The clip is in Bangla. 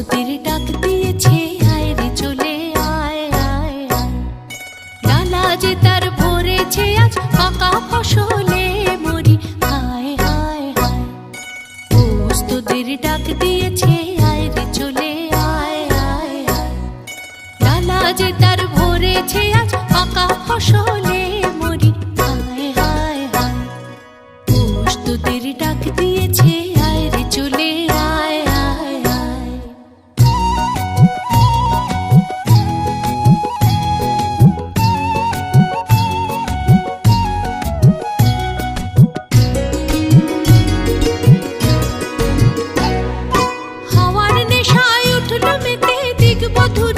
প্রস্তুতির ডাক দিয়েছে, আয় রে চলে আয় আয় আয়। ডালা যে তার ভরেছে আজ পাকা ফসলে মরি, হায় হায় হায়। প্রস্তুতির ডাক দিয়েছে, আয় রে চলে আয় আয় আয়। ডালা যে তার ভরেছে আজ পাকা ফসলে মরি, হায় হায় হায়। প্রস্তুতির ডাক দিয়েছে, আয় রে চলে আয় আয় আয়। হাওয়ার নেশায় উঠল মেতে দিগবধূর